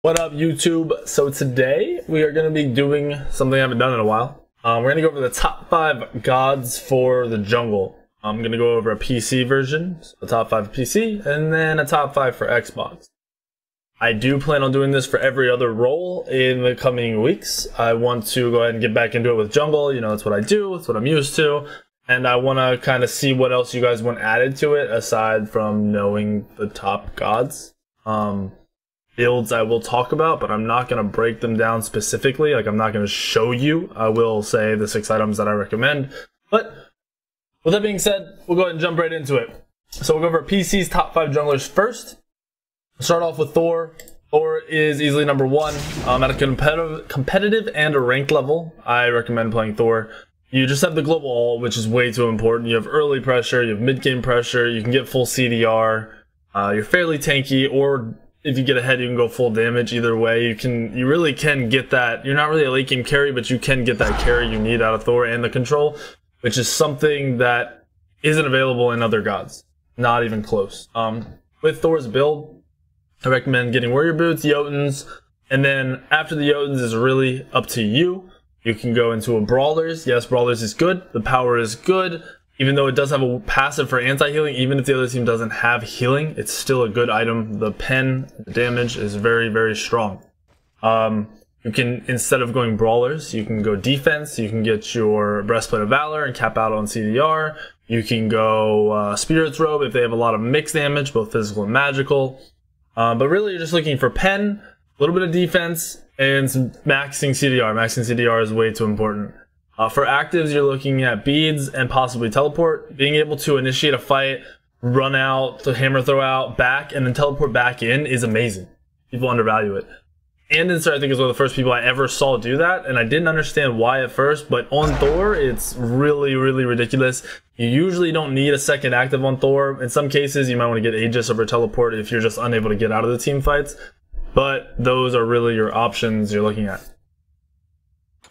What up, YouTube? So today we are going to be doing something I haven't done in a while. We're going to go over the top 5 gods for the jungle. I'm going to go over a PC version, so a top 5 PC, and then a top 5 for Xbox. I do plan on doing this for every other role in the coming weeks. I want to go ahead and get back into it with jungle. You know, that's what I do, it's what I'm used to. And I want to kind of see what else you guys want added to it aside from knowing the top gods. Builds I will talk about, but I'm not going to break them down specifically. Like, I'm not going to show you. I will say the 6 items that I recommend. But with that being said, we'll go ahead and jump right into it. So we'll go over PC's top 5 junglers first. We'll start off with Thor. Thor is easily number 1 at a competitive and a ranked level. I recommend playing Thor. You just have the global ult, which is way too important. You have early pressure, you have mid-game pressure, you can get full CDR. You're fairly tanky, or if you get ahead, you can go full damage. Either way, you really can get that. You're not really a late game carry, but you can get that carry you need out of Thor and the control, which is something that isn't available in other gods. Not even close. With Thor's build, I recommend getting warrior boots, Jotuns, and then after the Jotuns is really up to you. You can go into a brawlers. Yes, brawlers is good. The power is good. Even though it does have a passive for anti-healing, even if the other team doesn't have healing, it's still a good item. The pen, the damage is very, very strong. You can, instead of going brawlers, you can go defense. You can get your breastplate of valor and cap out on CDR. You can go spirit's robe if they have a lot of mixed damage, both physical and magical. But really, you're just looking for pen, a little bit of defense, and some maxing CDR. Maxing CDR is way too important. For actives, you're looking at beads and possibly teleport. Being able to initiate a fight, run out, to hammer throw out, back, and then teleport back in is amazing. People undervalue it. Andinster, I think, is one of the first people I ever saw do that, and I didn't understand why at first, but on Thor, it's really, really ridiculous. You usually don't need a second active on Thor. In some cases, you might want to get Aegis over teleport if you're just unable to get out of the team fights, but those are really your options you're looking at.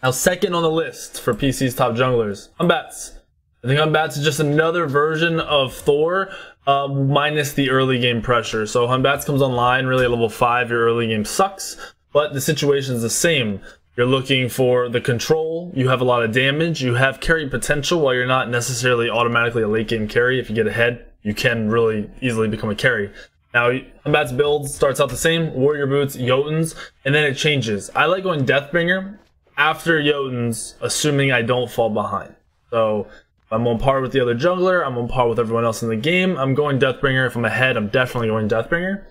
Now, second on the list for PC's top junglers, Humbats. I think Humbats is just another version of Thor, minus the early game pressure. So Humbats comes online really at level 5, your early game sucks, but the situation is the same. You're looking for the control, you have a lot of damage, you have carry potential while you're not necessarily automatically a late game carry. If you get ahead, you can really easily become a carry. Now, Humbats build starts out the same, warrior boots, Jotuns, and then it changes. I like going Deathbringer after Jotuns, assuming I don't fall behind. So if I'm on par with the other jungler, I'm on par with everyone else in the game, I'm going Deathbringer. If I'm ahead, I'm definitely going Deathbringer.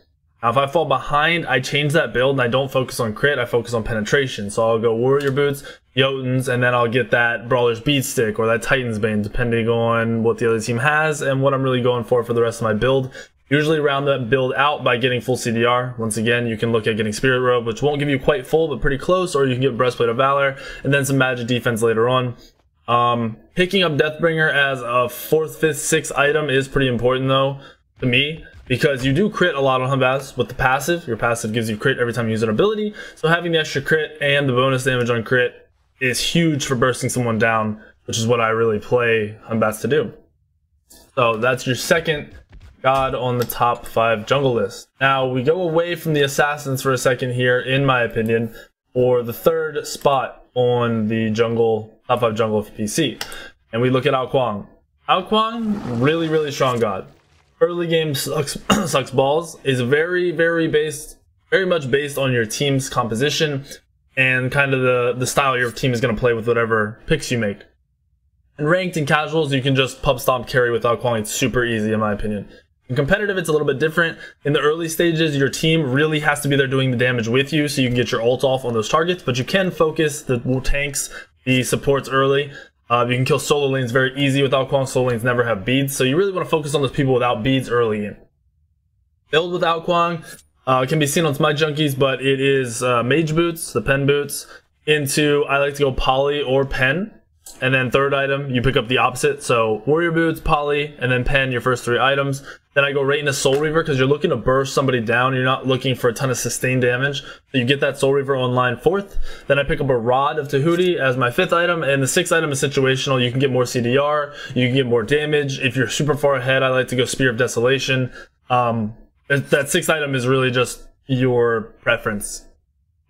Now, if I fall behind, I change that build and I don't focus on crit, I focus on penetration. So I'll go warrior boots, Jotuns, and then I'll get that brawler's beat stick or that Titan's bane, depending on what the other team has and what I'm really going for the rest of my build. Usually round that build out by getting full CDR. Once again, you can look at getting Spirit Robe, which won't give you quite full, but pretty close, or you can get Breastplate of Valor, and then some magic defense later on. Picking up Deathbringer as a 4th, 5th, 6th item is pretty important, though, to me, because you do crit a lot on Humbats with the passive. Your passive gives you crit every time you use an ability, so having the extra crit and the bonus damage on crit is huge for bursting someone down, which is what I really play Humbats to do. So that's your second god on the top 5 jungle list. Now we go away from the assassins for a second here, in my opinion, for the 3rd spot on the jungle, top 5 jungle for PC. And we look at Ao Kuang. Ao Kuang, really, really strong god. Early game sucks, sucks balls, is very much based on your team's composition and kind of the style your team is going to play with whatever picks you make. In ranked and casuals, you can just pub stomp carry with Ao Kuang. It's super easy in my opinion. In competitive, it's a little bit different. In the early stages, your team really has to be there doing the damage with you so you can get your ult off on those targets, but you can focus the tanks, the supports early. You can kill solo lanes very easy with Ao Kuang. Solo lanes never have beads, so you really want to focus on those people without beads early in. Build with Ao Kuang can be seen on Smite Junkies, but it is mage boots, the pen boots, into, I like to go poly or pen. And then 3rd item, you pick up the opposite. So warrior boots, poly, and then pen, your first 3 items. Then I go right into Soul Reaver because you're looking to burst somebody down. You're not looking for a ton of sustained damage. So you get that Soul Reaver online 4th. Then I pick up a Rod of Tahuti as my 5th item. And the 6th item is situational. You can get more CDR. You can get more damage. If you're super far ahead, I like to go Spear of Desolation. That 6th item is really just your preference.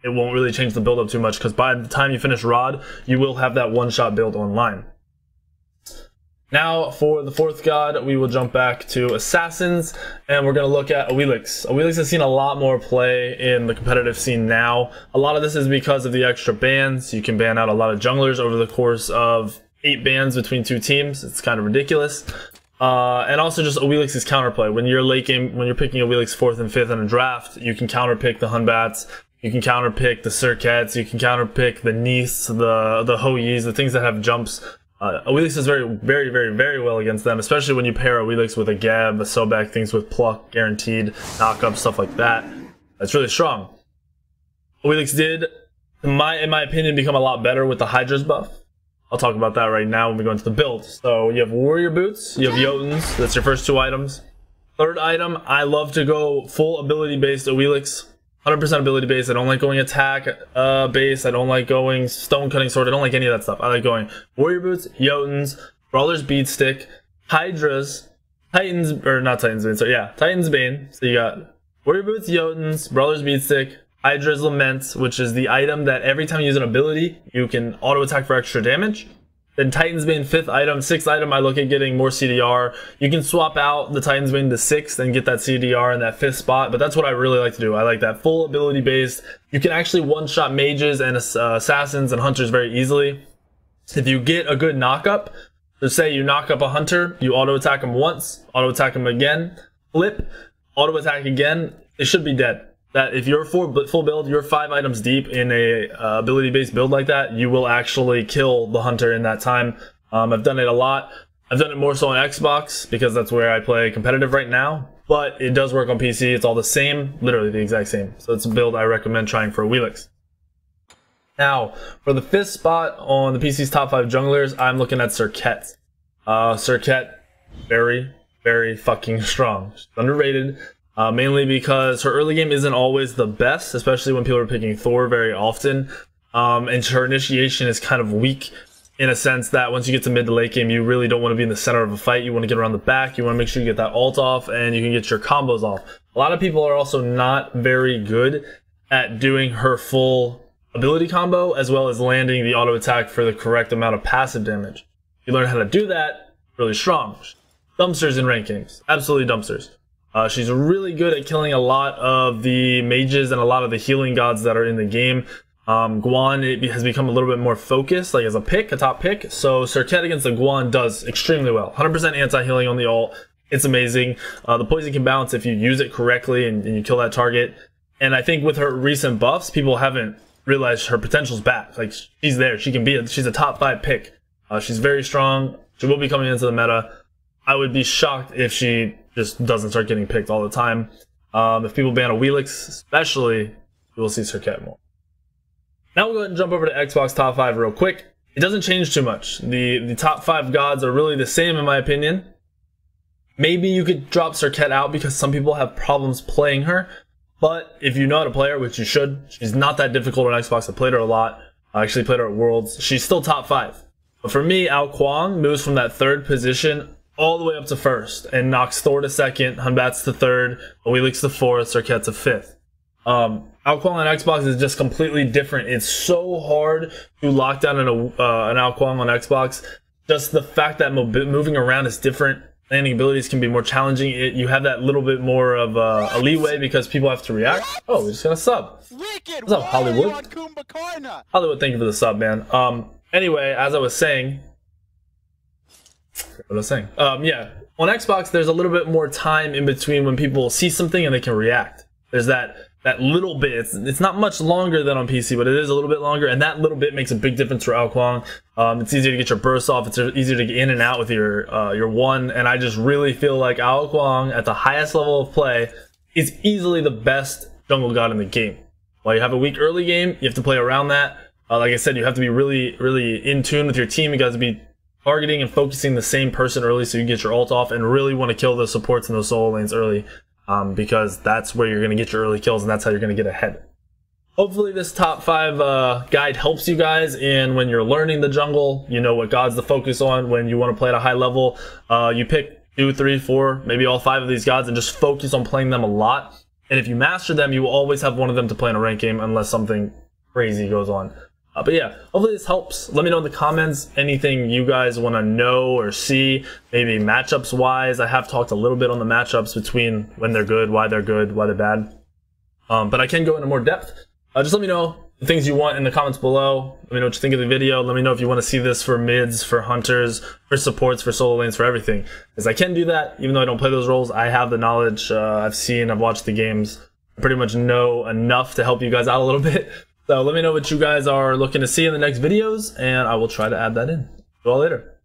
it won't really change the build up too much, because by the time you finish Rod, you will have that one-shot build online. Now, for the fourth god, we will jump back to Assassins, and we're going to look at Awilix. Awilix has seen a lot more play in the competitive scene now. A lot of this is because of the extra bans. You can ban out a lot of junglers over the course of 8 bans between 2 teams. It's kind of ridiculous. And also just Awilix's counterplay. When you're late game, when you're picking Awilix 4th and 5th in a draft, you can counterpick the Hunbats, you can counterpick the Surkets, you can counterpick the Neaths, the Hoyis, the things that have jumps. Awilix is very well against them, especially when you pair Awilix with a Geb, a Sobek, things with Pluck, Guaranteed, Knock Up, stuff like that. That's really strong. Awilix did, in my opinion, become a lot better with the Hydra's buff. I'll talk about that right now when we go into the build. So you have Warrior Boots, you have Jotuns, that's your first 2 items. Third item, I love to go full ability-based Awilix. 100% ability based. I don't like going attack based. I don't like going stone cutting sword. I don't like any of that stuff. I like going Warrior Boots, Jotuns, Brawler's Beatstick, Hydras, Titans, or not Titans Bane, so yeah, Titans Bane. So you got Warrior Boots, Jotuns, Brawler's Beatstick, Hydra's Lament, which is the item that every time you use an ability, you can auto attack for extra damage. Then Titan's Bane, 5th item. 6th item, I look at getting more CDR. You can swap out the Titan's Bane to 6th and get that CDR in that 5th spot, but that's what I really like to do. I like that full ability based. You can actually one-shot mages and assassins and hunters very easily. If you get a good knock-up, so say you knock up a hunter, you auto-attack him once, auto-attack him again, flip, auto-attack again, it should be dead. That if you're full build, you're 5 items deep in a ability-based build like that, you will actually kill the hunter in that time. I've done it a lot. I've done it more so on Xbox because that's where I play competitive right now, but it does work on PC. It's all the same, literally the exact same. So it's a build I recommend trying for Awilix. Now, for the 5th spot on the PC's top 5 junglers, I'm looking at Surket. Surket, very fucking strong. She's underrated. Mainly because her early game isn't always the best, especially when people are picking Thor very often. And her initiation is kind of weak in a sense that once you get to mid to late game, you really don't want to be in the center of a fight. You want to get around the back. You want to make sure you get that ult off and you can get your combos off. A lot of people are also not very good at doing her full ability combo as well as landing the auto attack for the correct amount of passive damage. You learn how to do that, really strong. Dumpsters in ranked games. Absolutely dumpsters. She's really good at killing a lot of the mages and a lot of the healing gods that are in the game. Guan has become a little bit more focused, like as a top pick. So Surket against the Guan does extremely well. 100% anti-healing on the ult. It's amazing. The poison can bounce if you use it correctly and you kill that target. And I think with her recent buffs, people haven't realized her potential's back. Like, she's there. She's a top 5 pick. She's very strong. She will be coming into the meta. I would be shocked if she just doesn't start getting picked all the time. If people ban Awilix, especially, you will see Surket more. Now we'll go ahead and jump over to Xbox top 5 real quick. It doesn't change too much. The top 5 gods are really the same in my opinion. Maybe you could drop Surket out because some people have problems playing her. But if you know how to play her, which you should, she's not that difficult on Xbox. I played her a lot. I actually played her at Worlds. She's still top 5. But for me, Ao Kuang moves from that 3rd position all the way up to 1st and knocks Thor to 2nd, Hunbats to 3rd, Awilix to 4th, Surket to 5th. Ao Kuang on Xbox is just completely different. It's so hard to lock down an Ao Kuang on Xbox. Just the fact that moving around is different. Landing abilities can be more challenging. You have that little bit more of a leeway because people have to react. Oh, we're just gonna sub. What's up, Hollywood? Hollywood, thank you for the sub, man. Anyway, as I was saying, yeah, on Xbox, there's a little bit more time in between when people see something and they can react. There's that little bit. It's not much longer than on PC, but it is a little bit longer, and that little bit makes a big difference for Ao Kuang. It's easier to get your burst off. It's easier to get in and out with your one, and I just really feel like Ao Kuang at the highest level of play is easily the best jungle god in the game. While you have a weak early game, you have to play around that. Like I said, you have to be really in tune with your team. You guys to be targeting and focusing the same person early so you can get your ult off and really want to kill those supports and those solo lanes early. Because that's where you're going to get your early kills and that's how you're going to get ahead. Hopefully this top 5 guide helps you guys in when you're learning the jungle. You know what gods to focus on when you want to play at a high level. You pick 2, 3, 4, maybe all 5 of these gods and just focus on playing them a lot. And if you master them, you will always have one of them to play in a ranked game unless something crazy goes on. But yeah, hopefully this helps. Let me know in the comments anything you guys want to know or see, maybe matchups wise. I have talked a little bit on the matchups between when they're good, why they're bad. But I can go into more depth. Just let me know the things you want in the comments below. Let me know what you think of the video. Let me know if you want to see this for mids, for hunters, for supports, for solo lanes, for everything. Because I can do that, even though I don't play those roles. I have the knowledge. I've watched the games. I pretty much know enough to help you guys out a little bit. So let me know what you guys are looking to see in the next videos, and I will try to add that in. See you all later.